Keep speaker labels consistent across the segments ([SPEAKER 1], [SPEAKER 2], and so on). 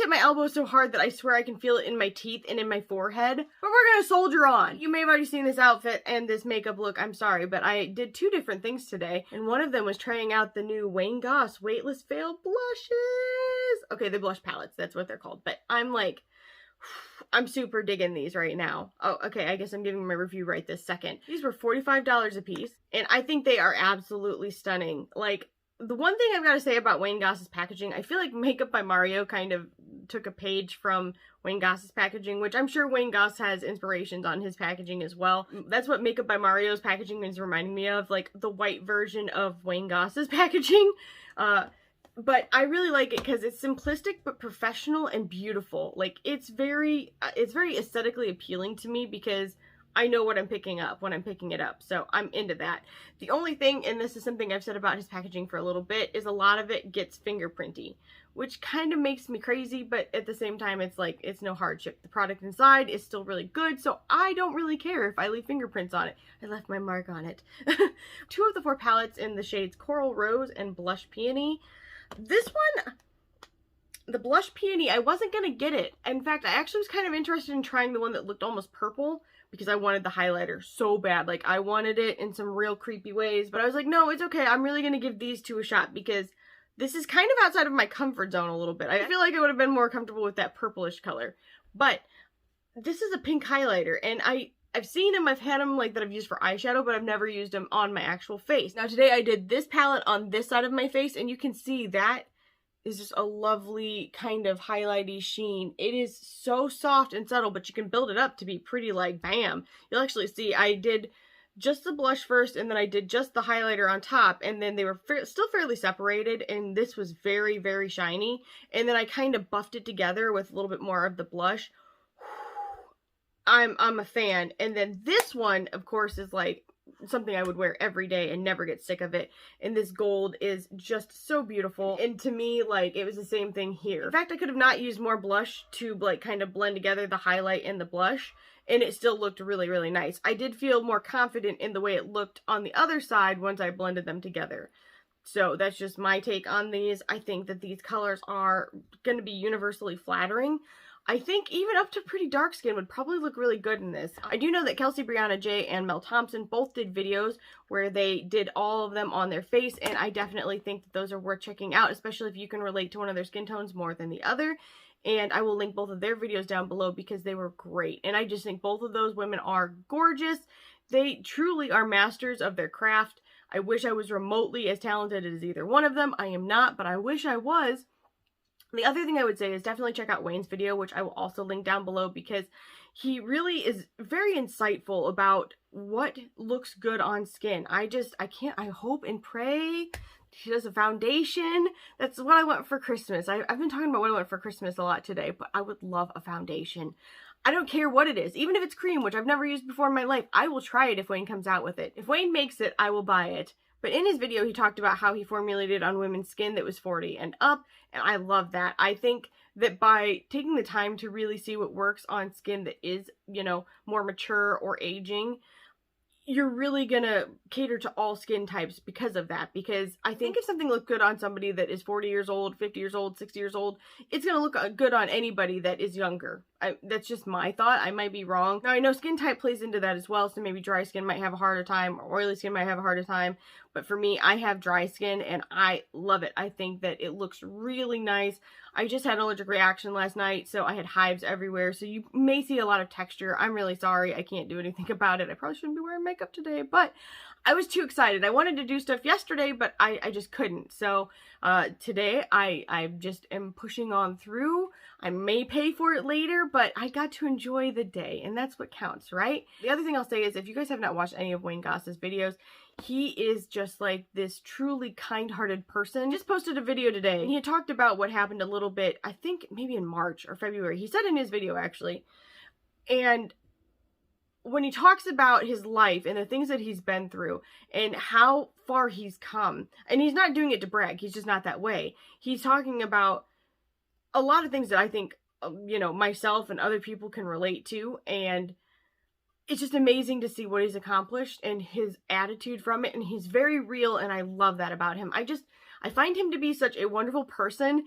[SPEAKER 1] hit my elbow so hard that I swear I can feel it in my teeth and in my forehead. But we're gonna soldier on. You may have already seen this outfit and this makeup look, I'm sorry, but I did 2 different things today. And one of them was trying out the new Wayne Goss Weightless Veil blushes. Okay, the blush palettes, that's what they're called. But I'm like, I'm super digging these right now. Oh, okay, I guess I'm giving my review right this second. These were $45 a piece, and I think they are absolutely stunning. Like, the one thing I've got to say about Wayne Goss's packaging, I feel like Makeup by Mario kind of took a page from Wayne Goss's packaging, which I'm sure Wayne Goss has inspirations on his packaging as well. That's what Makeup by Mario's packaging is reminding me of, like the white version of Wayne Goss's packaging. But I really like it because it's simplistic but professional and beautiful. Like, it's very aesthetically appealing to me because I know what I'm picking up when I'm picking it up, so I'm into that. The only thing, and this is something I've said about his packaging for a little bit, is a lot of it gets fingerprinty, which kind of makes me crazy, but at the same time, it's like, it's no hardship. The product inside is still really good, so I don't really care if I leave fingerprints on it. I left my mark on it. 2 of the 4 palettes in the shades Coral Rose and Blush Peony. This one, the Blush Peony, I wasn't gonna get it. In fact, I actually was kind of interested in trying the one that looked almost purple because I wanted the highlighter so bad. Like, I wanted it in some real creepy ways, but I was like, no, it's okay. I'm really gonna give these 2 a shot because this is kind of outside of my comfort zone a little bit. I feel like I would have been more comfortable with that purplish color, but this is a pink highlighter, and I've seen them, I've had them like that I've used for eyeshadow, but I've never used them on my actual face. Now today I did this palette on this side of my face, and you can see that is just a lovely kind of highlighty sheen. It is so soft and subtle, but you can build it up to be pretty like bam. You'll actually see I did just the blush first, and then I did just the highlighter on top, and then they were still fairly separated, and this was very, very shiny. And then I kind of buffed it together with a little bit more of the blush. I'm a fan. And then this one, of course, is like something I would wear every day and never get sick of it. And this gold is just so beautiful. And to me, like, it was the same thing here. In fact, I could have not used more blush to like kind of blend together the highlight and the blush, and it still looked really, really nice. I did feel more confident in the way it looked on the other side once I blended them together. So that's just my take on these. I think that these colors are going to be universally flattering. I think even up to pretty dark skin would probably look really good in this. I do know that Kelsee Briana Jai and Mel Thompson both did videos where they did all of them on their face, and I definitely think that those are worth checking out, especially if you can relate to one of their skin tones more than the other. And I will link both of their videos down below because they were great. And I just think both of those women are gorgeous. They truly are masters of their craft. I wish I was remotely as talented as either one of them. I am not, but I wish I was. The other thing I would say is definitely check out Wayne's video, which I will also link down below, because he really is very insightful about what looks good on skin. I hope and pray he does a foundation. That's what I want for Christmas. I've been talking about what I want for Christmas a lot today, but I would love a foundation. I don't care what it is. Even if it's cream, which I've never used before in my life, I will try it if Wayne comes out with it. If Wayne makes it, I will buy it. But in his video, he talked about how he formulated on women's skin that was 40 and up, and I love that. I think that by taking the time to really see what works on skin that is, you know, more mature or aging, you're really gonna cater to all skin types because of that. Because I think if something looked good on somebody that is 40 years old, 50 years old, 60 years old, it's gonna look good on anybody that is younger. That's just my thought. I might be wrong. Now, I know skin type plays into that as well, so maybe dry skin might have a harder time, or oily skin might have a harder time. But for me, I have dry skin, and I love it. I think that it looks really nice. I just had an allergic reaction last night, so I had hives everywhere, so you may see a lot of texture. I'm really sorry. I can't do anything about it. I probably shouldn't be wearing makeup today, but I was too excited. I wanted to do stuff yesterday, but I just couldn't. So today, I just am pushing on through. I may pay for it later, but I got to enjoy the day, and that's what counts, right? The other thing I'll say is, if you guys have not watched any of Wayne Goss's videos, he is just like this truly kind-hearted person. Just posted a video today, and he had talked about what happened a little bit, I think maybe in March or February. He said in his video, actually. And when he talks about his life and the things that he's been through and how far he's come, and he's not doing it to brag, he's just not that way. He's talking about a lot of things that I think, you know, myself and other people can relate to, and it's just amazing to see what he's accomplished and his attitude from it, and he's very real, and I love that about him. I find him to be such a wonderful person,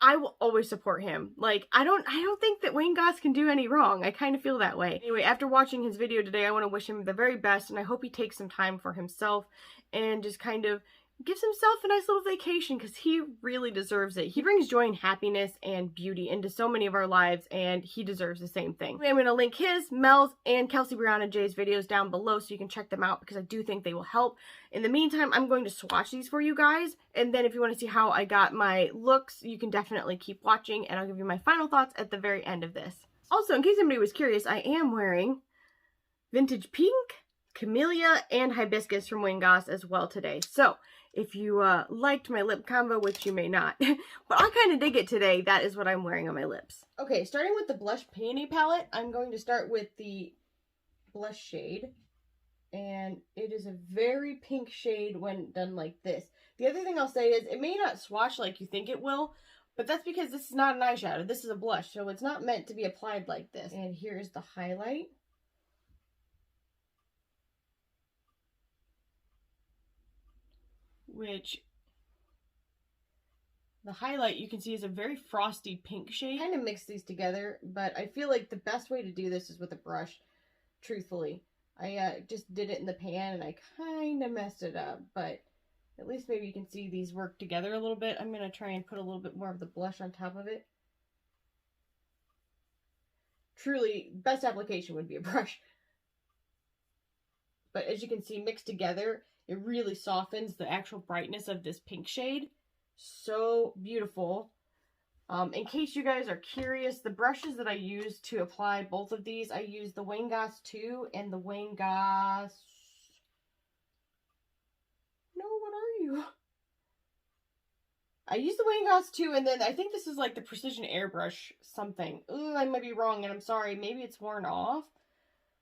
[SPEAKER 1] I will always support him. Like, I don't think that Wayne Goss can do any wrong. I kind of feel that way. Anyway, after watching his video today, I want to wish him the very best, and I hope he takes some time for himself and just kind of gives himself a nice little vacation, because he really deserves it. He brings joy and happiness and beauty into so many of our lives, and he deserves the same thing. I'm going to link his, Mel's, and Kelsee Briana Jai's videos down below so you can check them out, because I do think they will help. In the meantime, I'm going to swatch these for you guys, and then if you want to see how I got my looks, you can definitely keep watching, and I'll give you my final thoughts at the very end of this. Also, in case anybody was curious, I am wearing Vintage Pink, Camellia, and Hibiscus from Wayne Goss as well today. So, if you liked my lip combo, which you may not, but I kind of dig it today, that is what I'm wearing on my lips. Okay, starting with the Blush Peony palette, I'm going to start with the blush shade. And it is a very pink shade when done like this. The other thing I'll say is, it may not swatch like you think it will, but that's because this is not an eyeshadow. This is a blush, so it's not meant to be applied like this. And here's the highlight. Which, the highlight you can see is a very frosty pink shade. I kind of mix these together, but I feel like the best way to do this is with a brush, truthfully. I just did it in the pan and I kind of messed it up, but at least maybe you can see these work together a little bit. I'm going to try and put a little bit more of the blush on top of it. Truly, best application would be a brush. But as you can see, mixed together, it really softens the actual brightness of this pink shade. So beautiful. In case you guys are curious, the brushes that I use to apply both of these, I use the Wayne Goss 2 and the Wayne Goss... No, what are you? I use the Wayne Goss 2, and then I think this is like the Precision Airbrush something. Ooh, I might be wrong, and I'm sorry. Maybe it's worn off.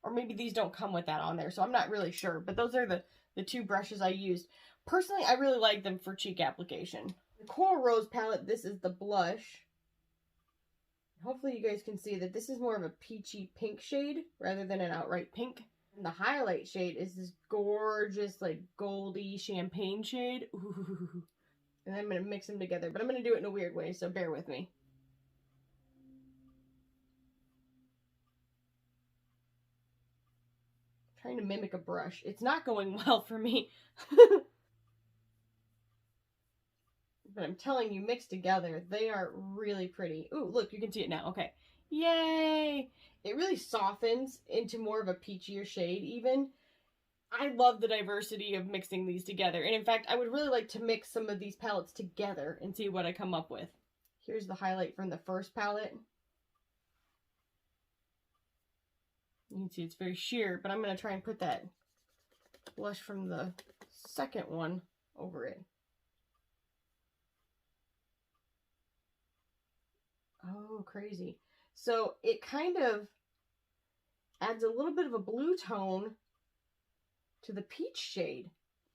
[SPEAKER 1] Or maybe these don't come with that on there, so I'm not really sure. But those are the two brushes I used. Personally, I really like them for cheek application. The Coral Rose palette, this is the blush. Hopefully you guys can see that this is more of a peachy pink shade rather than an outright pink. And the highlight shade is this gorgeous, like, goldy champagne shade. Ooh. And I'm going to mix them together, but I'm going to do it in a weird way, so bear with me. I'm trying to mimic a brush. It's not going well for me. But I'm telling you, mixed together, they are really pretty. Ooh, look, you can see it now. Okay. Yay! It really softens into more of a peachier shade, even. I love the diversity of mixing these together. And in fact, I would really like to mix some of these palettes together and see what I come up with. Here's the highlight from the first palette. You can see it's very sheer, but I'm going to try and put that blush from the second one over it. Oh, crazy. So it kind of adds a little bit of a blue tone to the peach shade.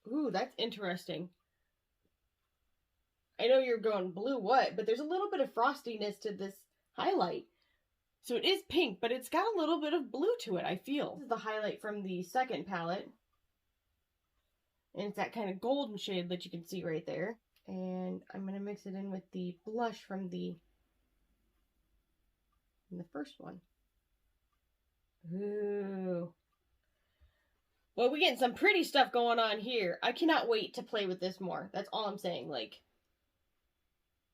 [SPEAKER 1] Ooh, that's interesting. I know you're going, blue what? But there's a little bit of frostiness to this highlight. So it is pink, but it's got a little bit of blue to it, I feel. This is the highlight from the second palette. And it's that kind of golden shade that you can see right there. And I'm going to mix it in with the blush from the first one. Ooh. Well, we're getting some pretty stuff going on here. I cannot wait to play with this more. That's all I'm saying. Like,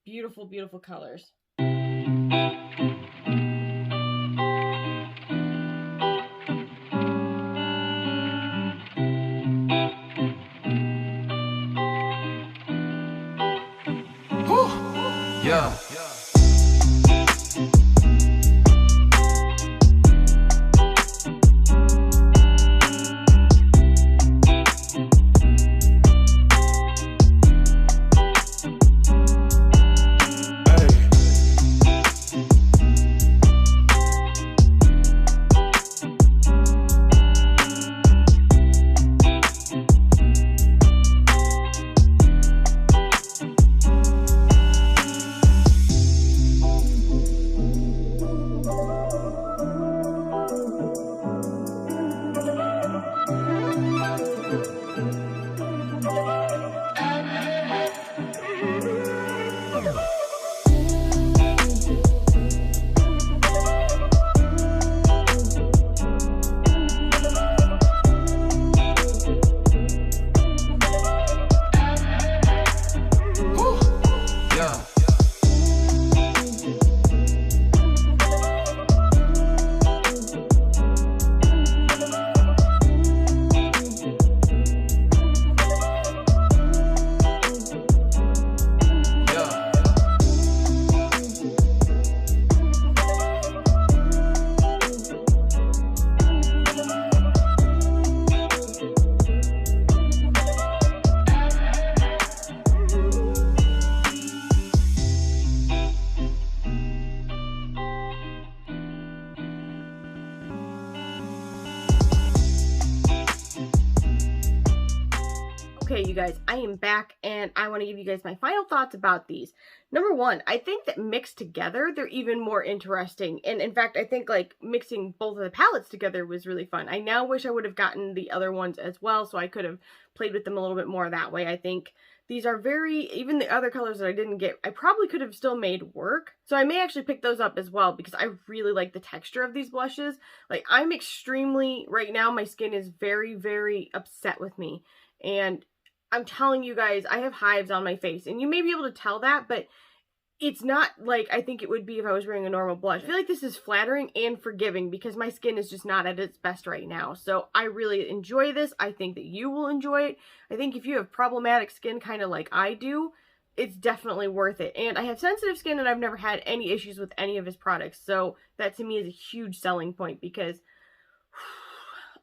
[SPEAKER 1] beautiful, beautiful colors.
[SPEAKER 2] Yeah.
[SPEAKER 1] Okay, you guys, I am back and I want to give you guys my final thoughts about these. Number one, I think that mixed together, they're even more interesting. And in fact, I think like mixing both of the palettes together was really fun. I now wish I would have gotten the other ones as well, so I could have played with them a little bit more that way. I think these are even the other colors that I didn't get, I probably could have still made work. So I may actually pick those up as well because I really like the texture of these blushes. Like I'm extremely, right now my skin is very, very upset with me. And I'm telling you guys, I have hives on my face. And you may be able to tell that, but it's not like I think it would be if I was wearing a normal blush. I feel like this is flattering and forgiving because my skin is just not at its best right now. So I really enjoy this. I think that you will enjoy it. I think if you have problematic skin kind of like I do, it's definitely worth it. And I have sensitive skin and I've never had any issues with any of his products. So that to me is a huge selling point because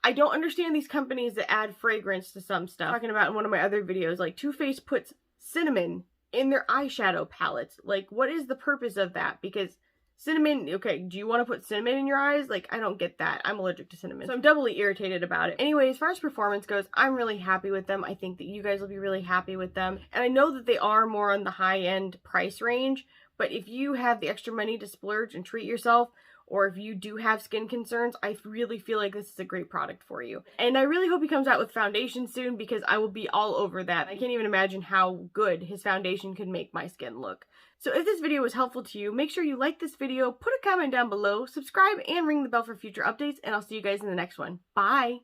[SPEAKER 1] I don't understand these companies that add fragrance to some stuff. Talking about in one of my other videos, like Too Faced puts cinnamon in their eyeshadow palettes. Like, what is the purpose of that? Because cinnamon, okay, do you want to put cinnamon in your eyes? Like, I don't get that. I'm allergic to cinnamon. So I'm doubly irritated about it. Anyway, as far as performance goes, I'm really happy with them. I think that you guys will be really happy with them. And I know that they are more on the high-end price range, but if you have the extra money to splurge and treat yourself, or if you do have skin concerns, I really feel like this is a great product for you. And I really hope he comes out with foundation soon because I will be all over that. I can't even imagine how good his foundation could make my skin look. So if this video was helpful to you, make sure you like this video, put a comment down below, subscribe, and ring the bell for future updates, and I'll see you guys in the next one. Bye!